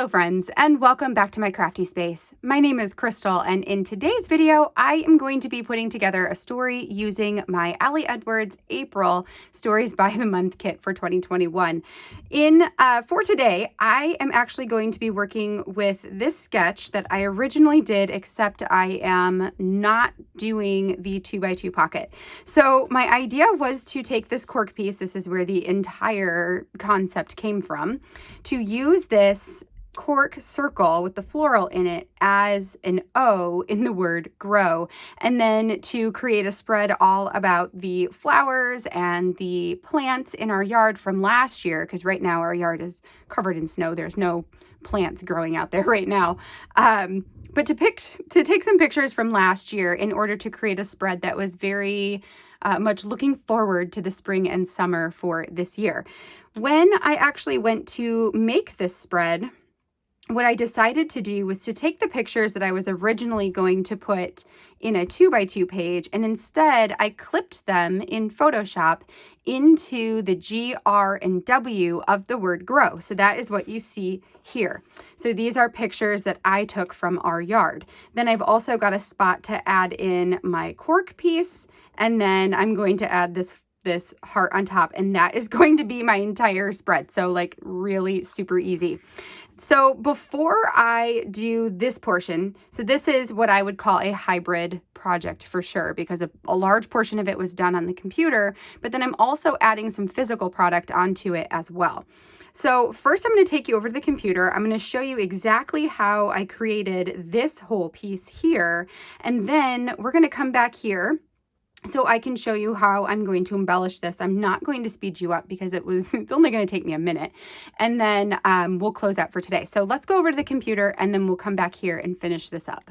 Hello friends, and welcome back to my crafty space. My name is Crystal, and in today's video, I am going to be putting together a story using my Ali Edwards April Stories by the Month kit for 2021. For today, I am actually going to be working with this sketch that I originally did, except I am not doing the 2x2 pocket. So my idea was to take this cork piece, this is where the entire concept came from, to use this cork circle with the floral in it as an O in the word grow, and then to create a spread all about the flowers and the plants in our yard from last year, because right now our yard is covered in snow. There's no plants growing out there right now. But to take some pictures from last year in order to create a spread that was very much looking forward to the spring and summer for this year. When I actually went to make this spread, what I decided to do was to take the pictures that I was originally going to put in a 2x2 page, and instead I clipped them in Photoshop into the G, R, and W of the word grow. So that is what you see here. So these are pictures that I took from our yard. Then I've also got a spot to add in my cork piece, and then I'm going to add this heart on top, and that is going to be my entire spread. So like really super easy. So before I do this portion, so this is what I would call a hybrid project for sure, because a large portion of it was done on the computer, but then I'm also adding some physical product onto it as well. So first I'm going to take you over to the computer. I'm going to show you exactly how I created this whole piece here, and then we're going to come back here so I can show you how I'm going to embellish this. I'm not going to speed you up because it's only going to take me a minute. And then we'll close out for today. So let's go over to the computer and then we'll come back here and finish this up.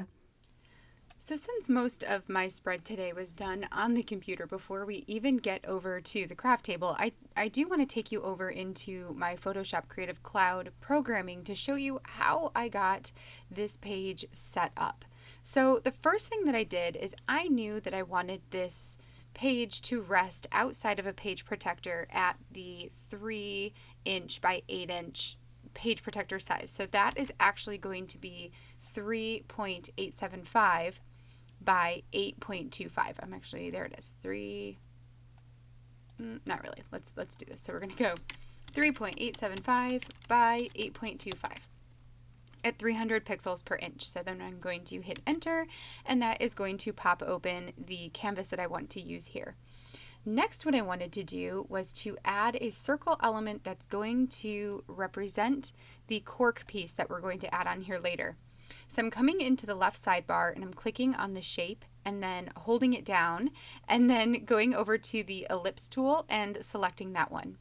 So since most of my spread today was done on the computer before we even get over to the craft table, I do want to take you over into my Photoshop Creative Cloud programming to show you how I got this page set up. So the first thing that I did is I knew that I wanted this page to rest outside of a page protector at the 3" by 8" page protector size. So that is actually going to be 3.875 by 8.25. I'm actually, there it is, not really. Let's do this. So we're going to go 3.875 by 8.25. at 300 pixels per inch. So then I'm going to hit enter, and that is going to pop open the canvas that I want to use here. Next, what I wanted to do was to add a circle element that's going to represent the cork piece that we're going to add on here later. So I'm coming into the left sidebar and I'm clicking on the shape and then holding it down and then going over to the ellipse tool and selecting that one.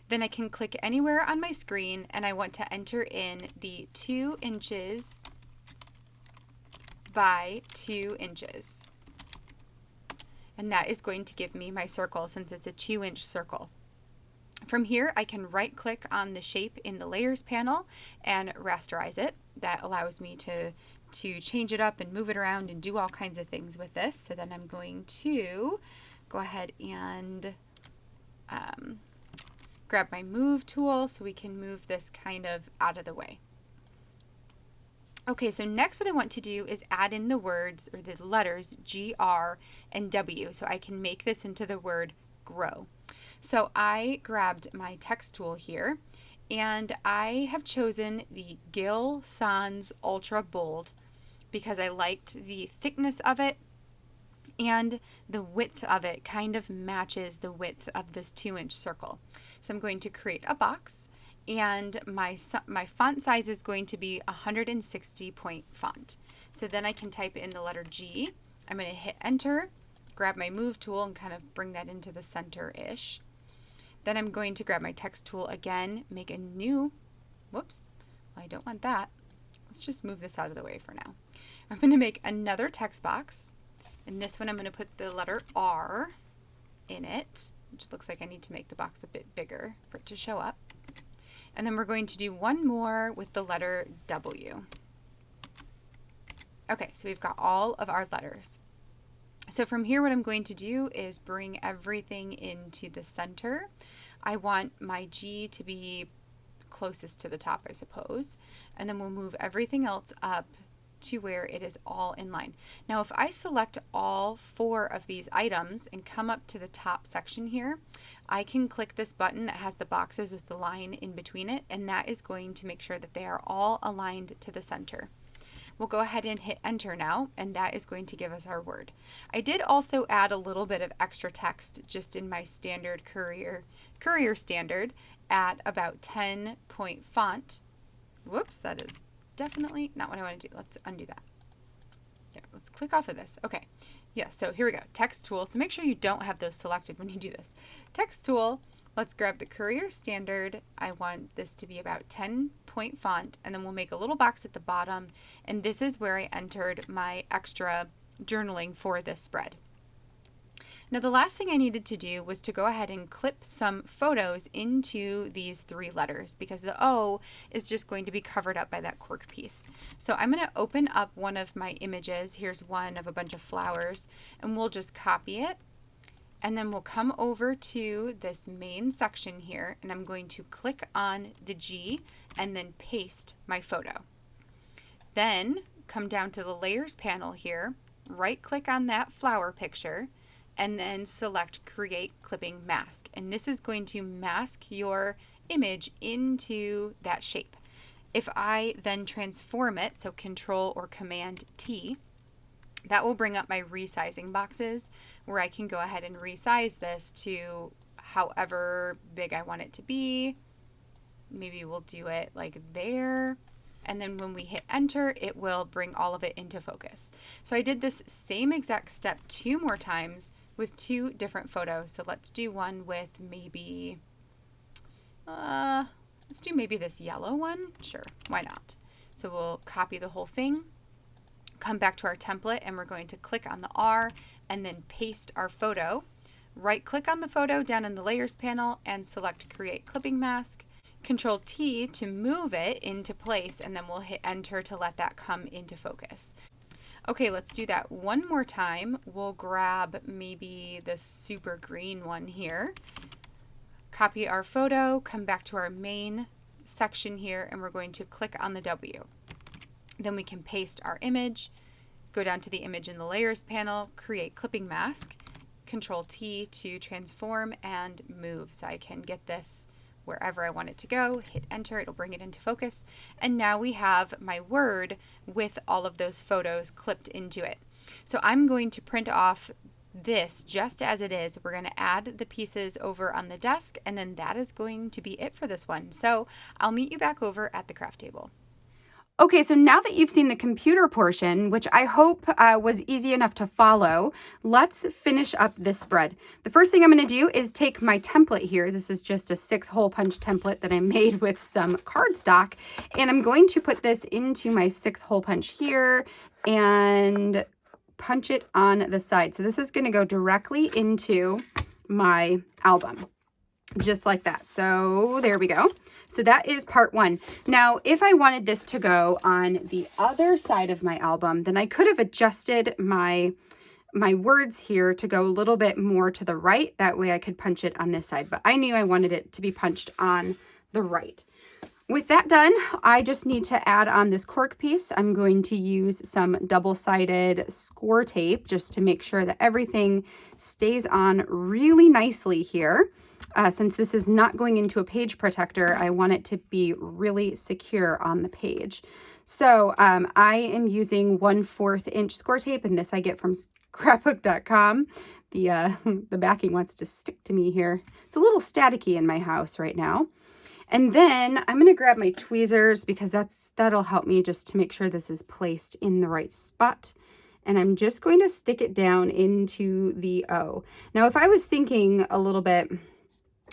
Then I can click anywhere on my screen and I want to enter in the 2" by 2". And that is going to give me my circle since it's a 2" circle. From here, I can right click on the shape in the layers panel and rasterize it. That allows me to change it up and move it around and do all kinds of things with this. So then I'm going to go ahead and grab my move tool so we can move this kind of out of the way. Okay, so next what I want to do is add in the words or the letters G, R, and W so I can make this into the word grow. So I grabbed my text tool here and I have chosen the Gill Sans Ultra Bold because I liked the thickness of it, and the width of it kind of matches the width of this 2" circle. So I'm going to create a box, and my font size is going to be 160 point font. So then I can type in the letter G. I'm going to hit enter, grab my move tool and kind of bring that into the center-ish. Then I'm going to grab my text tool again, make a new, whoops, I don't want that. Let's just move this out of the way for now. I'm going to make another text box. In this one, I'm going to put the letter R in it, which looks like I need to make the box a bit bigger for it to show up. And then we're going to do one more with the letter W. Okay, so we've got all of our letters. So from here, what I'm going to do is bring everything into the center. I want my G to be closest to the top, I suppose. And then we'll move everything else up to where it is all in line. Now, if I select all 4 of these items and come up to the top section here, I can click this button that has the boxes with the line in between it, and that is going to make sure that they are all aligned to the center. We'll go ahead and hit enter now, and that is going to give us our word. I did also add a little bit of extra text just in my standard Courier standard at about 10 point font. Whoops, that is definitely not what I want to do. Let's undo that. Here, let's click off of this. Okay. Yeah, so here we go. Text tool. So make sure you don't have those selected when you do this. Text tool. Let's grab the Courier standard. I want this to be about 10 point font, and then we'll make a little box at the bottom. And this is where I entered my extra journaling for this spread. Now, the last thing I needed to do was to go ahead and clip some photos into these 3 letters, because the O is just going to be covered up by that cork piece. So I'm going to open up one of my images. Here's one of a bunch of flowers, and we'll just copy it. And then we'll come over to this main section here, and I'm going to click on the G and then paste my photo. Then come down to the layers panel here, right click on that flower picture, and then select Create Clipping Mask. And this is going to mask your image into that shape. If I then transform it, so Control or Command T, that will bring up my resizing boxes where I can go ahead and resize this to however big I want it to be. Maybe we'll do it like there. And then when we hit enter, it will bring all of it into focus. So I did this same exact step 2 more times with 2 different photos. So let's do one with maybe, let's do maybe this yellow one. Sure, why not? So we'll copy the whole thing, come back to our template, and we're going to click on the R and then paste our photo. Right click on the photo down in the layers panel and select Create Clipping Mask. Control T to move it into place, and then we'll hit enter to let that come into focus. Okay, let's do that one more time. We'll grab maybe the super green one here, copy our photo, come back to our main section here, and we're going to click on the W. Then we can paste our image, go down to the image in the layers panel, create clipping mask, Control T to transform and move so I can get this wherever I want it to go, hit enter, it'll bring it into focus. And now we have my word with all of those photos clipped into it. So I'm going to print off this just as it is. We're going to add the pieces over on the desk, and then that is going to be it for this one. So I'll meet you back over at the craft table. Okay, so now that you've seen the computer portion, which I hope was easy enough to follow, let's finish up this spread. The first thing I'm going to do is take my template here. This is just a 6-hole punch template that I made with some cardstock, and I'm going to put this into my 6-hole punch here and punch it on the side. So this is going to go directly into my album, just like that. So there we go. So that is part 1. Now, if I wanted this to go on the other side of my album, then I could have adjusted my words here to go a little bit more to the right. That way I could punch it on this side, but I knew I wanted it to be punched on the right. With that done, I just need to add on this cork piece. I'm going to use some double-sided SCOR tape just to make sure that everything stays on really nicely here. Since this is not going into a page protector, I want it to be really secure on the page. So I am using 1/4 inch SCOR tape, and this I get from scrapbook.com. The backing wants to stick to me here. It's a little staticky in my house right now. And then I'm going to grab my tweezers because that'll help me just to make sure this is placed in the right spot. And I'm just going to stick it down into the O. Now, if I was thinking a little bit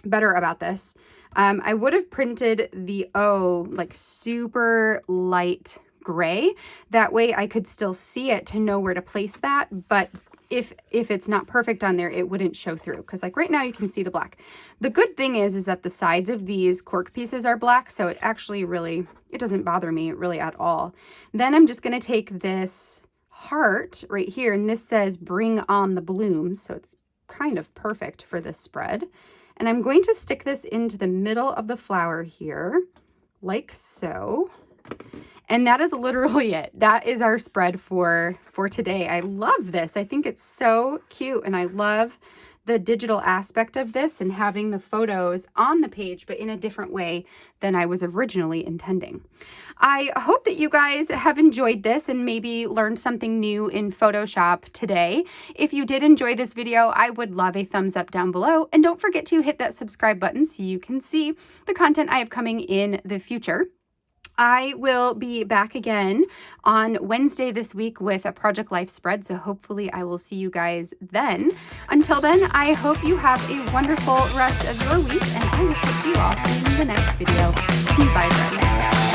better about this, I would have printed the O like super light gray. That way I could still see it to know where to place that. But if it's not perfect on there, it wouldn't show through, because like right now you can see the black. The good thing is that the sides of these cork pieces are black, so it actually it doesn't bother me really at all. Then I'm just going to take this heart right here, and this says bring on the blooms, so it's kind of perfect for this spread. And I'm going to stick this into the middle of the flower here, like so. And that is literally it. That is our spread for today. I love this. I think it's so cute, and I love the digital aspect of this and having the photos on the page, but in a different way than I was originally intending. I hope that you guys have enjoyed this and maybe learned something new in Photoshop today. If you did enjoy this video, I would love a thumbs up down below, and don't forget to hit that subscribe button so you can see the content I have coming in the future. I will be back again on Wednesday this week with a Project Life spread, so hopefully I will see you guys then. Until then, I hope you have a wonderful rest of your week, and I will catch you all in the next video. Bye, friends.